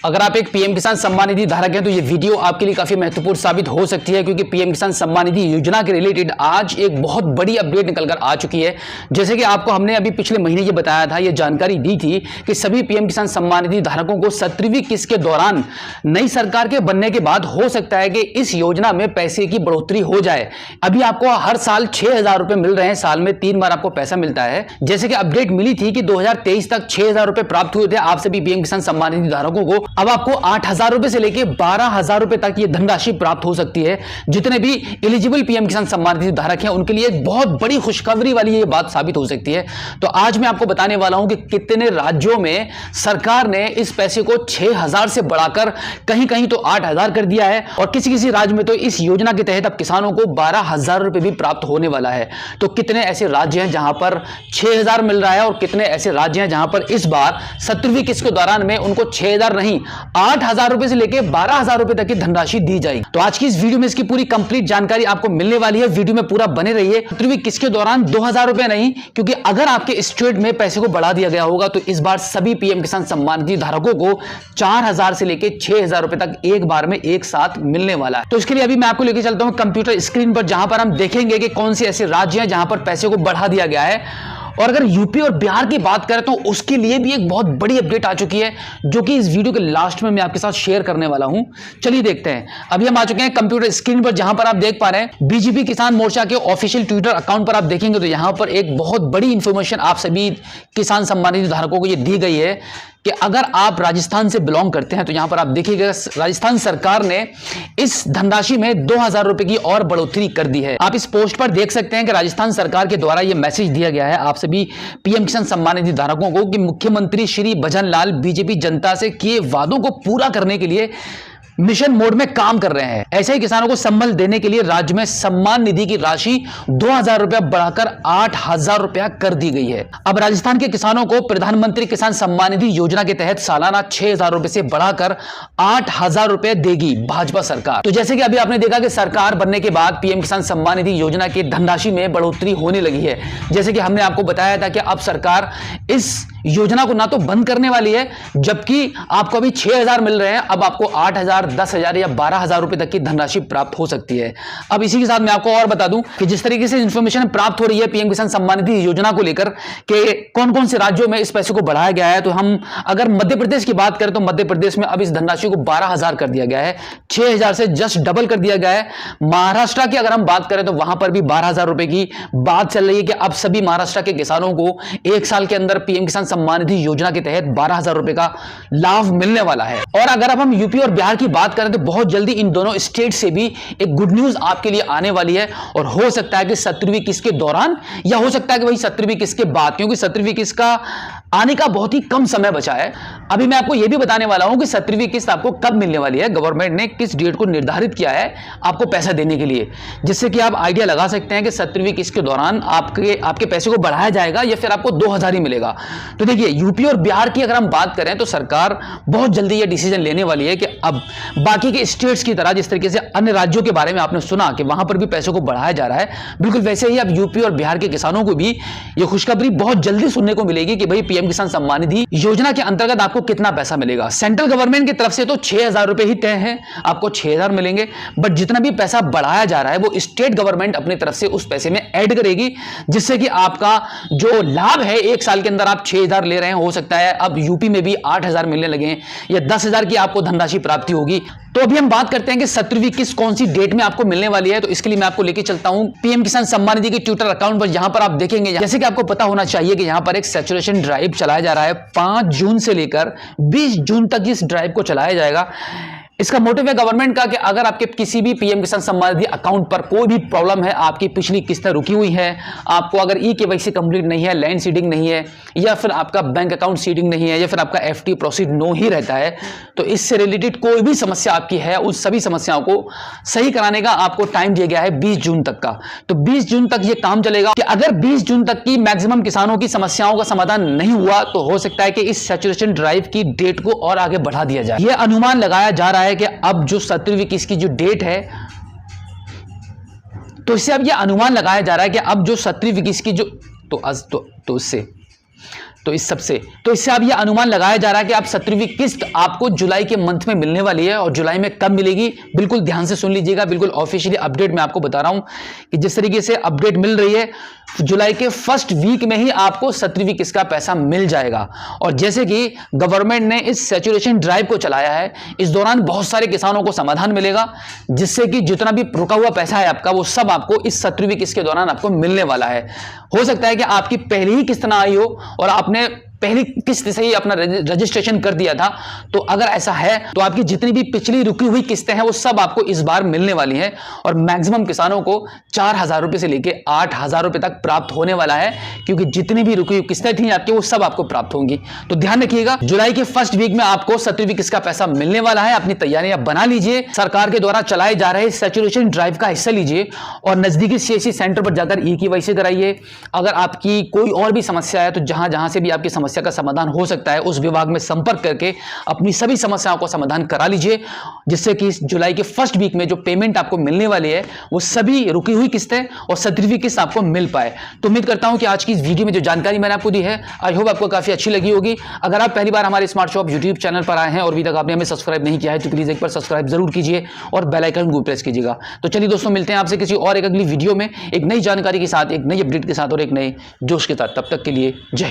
अगर आप एक पीएम किसान सम्मान निधि धारक हैं तो ये वीडियो आपके लिए काफी महत्वपूर्ण साबित हो सकती है, क्योंकि पीएम किसान सम्मान निधि योजना के रिलेटेड आज एक बहुत बड़ी अपडेट निकलकर आ चुकी है। जैसे कि आपको हमने अभी पिछले महीने ये बताया था, ये जानकारी दी थी कि सभी पीएम किसान सम्मान निधि धारकों को 17वीं किस्त के दौरान नई सरकार के बनने के बाद हो सकता है कि इस योजना में पैसे की बढ़ोतरी हो जाए। अभी आपको हर साल 6,000 रुपए मिल रहे हैं, साल में 3 बार आपको पैसा मिलता है। जैसे कि अपडेट मिली थी कि 2023 तक 6,000 रुपए प्राप्त हुए थे आप सभी पीएम किसान सम्मान निधि धारकों को। अब आपको 8,000 रुपए से लेकर 12,000 रुपए तक ये धनराशि प्राप्त हो सकती है। जितने भी एलिजिबल पीएम किसान सम्मान निधि धारक हैं उनके लिए एक बहुत बड़ी खुशखबरी वाली ये बात साबित हो सकती है। तो आज मैं आपको बताने वाला हूं कि कितने राज्यों में सरकार ने इस पैसे को 6,000 से बढ़ाकर कहीं कहीं तो 8,000 कर दिया है, और किसी किसी राज्य में तो इस योजना के तहत अब किसानों को 12,000 रुपए भी प्राप्त होने वाला है। तो कितने ऐसे राज्य हैं जहां पर 6,000 मिल रहा है, और कितने ऐसे राज्य हैं जहां पर इस बार 17वीं किस्त के दौरान में उनको 6,000 नहीं 8,000 रुपए से लेकर 12,000 रुपए तक की धनराशि दी जाएगी। तो आज की इस वीडियो में इसकी पूरी कंप्लीट जानकारी आपको मिलने वाली है। वीडियो में पूरा बने रहिए। 17वीं किस्त के दौरान 2,000 रुपए नहीं, क्योंकि अगर आपके स्टेट में पैसे को बढ़ा दिया गया होगा तो इस बार सभी पीएम किसान सम्मान निधि धारकों को 4,000 से लेकर 6,000 रुपए तक एक बार में एक साथ मिलने वाला है। तो इसके लिए अभी मैं आपको लेकर चलता हूं कंप्यूटर स्क्रीन पर, जहां पर हम देखेंगे कि कौन से ऐसे राज्य हैं जहां पर पैसे को बढ़ा दिया गया है। और अगर यूपी और बिहार की बात करें तो उसके लिए भी एक बहुत बड़ी अपडेट आ चुकी है, जो कि इस वीडियो के लास्ट में मैं आपके साथ शेयर करने वाला हूं। चलिए देखते हैं। अभी हम आ चुके हैं कंप्यूटर स्क्रीन पर, जहां पर आप देख पा रहे हैं बीजेपी किसान मोर्चा के ऑफिशियल ट्विटर अकाउंट पर आप देखेंगे तो यहां पर एक बहुत बड़ी इंफॉर्मेशन आप सभी किसान सम्मान निधि धारकों को ये दी गई है कि अगर आप राजस्थान से बिलोंग करते हैं तो यहां पर आप देखिएगा राजस्थान सरकार ने इस धनराशि में 2,000 रुपए की और बढ़ोतरी कर दी है। आप इस पोस्ट पर देख सकते हैं कि राजस्थान सरकार के द्वारा यह मैसेज दिया गया है आप सभी पीएम किसान सम्मान निधि धारकों को कि मुख्यमंत्री श्री भजन लाल बीजेपी जनता से किए वादों को पूरा करने के लिए मिशन मोड में काम कर रहे हैं। ऐसे ही किसानों को संबल देने के लिए राज्य में सम्मान निधि की राशि 2,000 रुपया बढ़ाकर 8,000 रुपया कर दी गई है। अब राजस्थान के किसानों को प्रधानमंत्री किसान सम्मान निधि योजना के तहत सालाना 6,000 रुपए से बढ़ाकर 8,000 रुपए देगी भाजपा सरकार। तो जैसे कि अभी आपने देखा कि सरकार बनने के बाद पीएम किसान सम्मान निधि योजना की धनराशि में बढ़ोतरी होने लगी है। जैसे कि हमने आपको बताया था कि अब सरकार इस योजना को ना तो बंद करने वाली है, जबकि आपको अभी 6,000 मिल रहे हैं, अब आपको 8,000, 10,000 या 12,000 रुपए तक की धनराशि प्राप्त हो सकती है। अब इसी के साथ मैं आपको और बता दूं कि जिस तरीके से इंफॉर्मेशन प्राप्त हो रही है पीएम किसान सम्मान निधि योजना को लेकर कि कौन कौन से राज्यों में इस पैसे को बढ़ाया गया है, तो हम अगर मध्य प्रदेश की बात करें तो मध्य प्रदेश में अब इस धनराशि को 12,000 कर दिया गया है, 6,000 से जस्ट डबल कर दिया गया है। महाराष्ट्र की अगर हम बात करें तो वहां पर भी 12,000 रुपए की बात चल रही है कि अब सभी महाराष्ट्र के किसानों को एक साल के अंदर पीएम किसान सम्मान निधि योजना के तहत 12,000 रुपए का लाभ मिलने वाला है। और अगर अब हम यूपी और बिहार की बात करें तो बहुत जल्दी इन दोनों स्टेट से भी एक गुड न्यूज आपके लिए आने वाली है, और हो सकता है कि 17वीं किस्त के दौरान या हो सकता है कि वही 17वीं किस्त के बाद, क्योंकि 17वीं किस्त का आने का बहुत ही कम समय बचा है। अभी मैं आपको यह भी बताने वाला हूं कि 17वीं किस्त आपको कब मिलने वाली है, गवर्नमेंट ने किस डेट को निर्धारित किया है आपको पैसा देने के लिए, जिससे कि आप आइडिया लगा सकते हैं कि 17वीं किस्त के दौरान आपके पैसे को बढ़ाया जाएगा या फिर आपको 2,000 ही मिलेगा। तो देखिए यूपी और बिहार की अगर हम बात करें तो सरकार बहुत जल्दी यह डिसीजन लेने वाली है कि अब बाकी के स्टेट्स की तरह जिस तरीके से अन्य राज्यों के बारे में आपने सुना कि वहां पर भी पैसों को बढ़ाया जा रहा है, बिल्कुल वैसे ही अब यूपी और बिहार के किसानों को भी यह खुशखबरी बहुत जल्दी सुनने को मिलेगी कि भाई पीएम किसान सम्मान निधि योजना के अंतर्गत आपको कितना पैसा मिलेगा। सेंट्रल गवर्नमेंट की तरफ से तो 6,000 रुपए ही तय है, आपको 6,000 मिलेंगे, बट जितना भी पैसा बढ़ाया जा रहा है वो स्टेट गवर्नमेंट अपनी तरफ से उस पैसे में ऐड करेगी, जिससे कि आपका जो लाभ है एक साल के अंदर आप 6,000 ले रहे हैं, हो सकता है अब यूपी में भी 8,000 मिलने लगे या 10,000 की आपको धनराशि प्राप्ति होगी। तो अभी हम बात करते हैं कि 17वीं किस्त कौन सी डेट में आपको मिलने वाली है। तो इसके लिए मैं आपको लेके चलता हूं पीएम किसान सम्मान निधि के ट्विटर अकाउंट पर, जहां पर आप देखेंगे जैसे कि आपको पता होना चाहिए कि यहां पर एक सैचुरेशन ड्राइव चलाया जा रहा है। 5 जून से लेकर 20 जून तक इस ड्राइव को चलाया जाएगा। इसका मोटिव है गवर्नमेंट का कि अगर आपके किसी भी पीएम किसान सम्मान निधि अकाउंट पर कोई भी प्रॉब्लम है, आपकी पिछली किस्तें रुकी हुई है, आपको अगर ई-केवाईसी कंप्लीट नहीं है, लैंड सीडिंग नहीं है, या फिर आपका बैंक अकाउंट सीडिंग नहीं है, या फिर आपका एफडी प्रोसीड नो ही रहता है, तो इससे रिलेटेड कोई भी समस्या आपकी है, उस सभी समस्याओं को सही कराने का आपको टाइम दिया गया है 20 जून तक का। तो 20 जून तक ये काम चलेगा कि अगर 20 जून तक की मैक्सिमम किसानों की समस्याओं का समाधान नहीं हुआ तो हो सकता है कि इस सैचुरेशन ड्राइव की डेट को और आगे बढ़ा दिया जाए। यह अनुमान लगाया जा रहा है कि अब जो 17वीं किस्त की जो डेट है, तो इससे अब यह अनुमान लगाया जा रहा है कि अब जो 17वीं किस्त की जो तो उससे तो इससे अब यह अनुमान लगाया जा रहा है कि आप 17वीं किस्त आपको जुलाई के मंथ में मिलने वाली है। और जुलाई में कब मिलेगी, बिल्कुल ध्यान से सुन लीजिएगा। बिल्कुल ऑफिशियली अपडेट मैं आपको बता रहा हूं कि जिस तरीके से अपडेट मिल रही है, जुलाई के फर्स्ट वीक में ही आपको 17वीं किस्त का पैसा मिल जाएगा। और जैसे कि गवर्नमेंट ने इस सैचुरेशन ड्राइव को चलाया है, इस दौरान बहुत सारे किसानों को समाधान मिलेगा, जिससे कि जितना भी रुका हुआ पैसा है आपका, वो सब आपको इस 17वीं किस्त के दौरान आपको मिलने वाला है। हो सकता है कि आपकी पहली ही किस्त ना आई हो और आपने पहली किस्त से ही अपना रजिस्ट्रेशन कर दिया था। तो अगर ऐसा है तो आपकी जितनी भी पिछली रुकी हुई किस्तें हैं वो सब आपको इस बार मिलने वाली हैं। और मैक्सिमम किसानों को 4,000 रुपए से लेकर 8,000 रुपए तक प्राप्त होने वाला है, क्योंकि जितनी भी रुकी हुई किस्तें थी आपकी वो सब आपको प्राप्त होंगी। तो ध्यान रखिएगा, जुलाई के फर्स्ट वीक में आपको 17वीं किस्त का पैसा मिलने वाला है। अपनी तैयारियां बना लीजिए, सरकार के द्वारा चलाए जा रहे सैचुरेशन ड्राइव का हिस्सा लीजिए और नजदीकी सीएससी सेंटर पर जाकर ई-केवाईसी कराइए। अगर आपकी कोई और भी समस्या है तो जहां से भी आपकी समस्या का समाधान हो सकता है उस विभाग में संपर्क करके अपनी सभी समस्याओं को समाधान करा लीजिए, जिससे कि जुलाई के फर्स्ट वीक में जो पेमेंट आपको मिलने वाली है वो सभी रुकी हुई किस्तें और 17वीं किस्त आपको मिल पाए। तो उम्मीद करता हूं कि आज की इस वीडियो में जो जानकारी मैंने आपको दी है, आई होप आपको काफी अच्छी लगी होगी। अगर आप पहली बार हमारे स्मार्ट शॉप यूट्यूब चैनल पर आए हैं और अभी तक आपने हमें सब्सक्राइब नहीं किया है तो प्लीज एक बार सब्सक्राइब जरूर कीजिए और बेल आइकन को प्रेस कीजिएगा। तो चलिए दोस्तों, मिलते हैं आपसे किसी और एक अगली वीडियो में एक नई जानकारी के साथ, एक नई अपडेट के साथ और एक नए जोश के साथ। तब तक के लिए जय हिंद।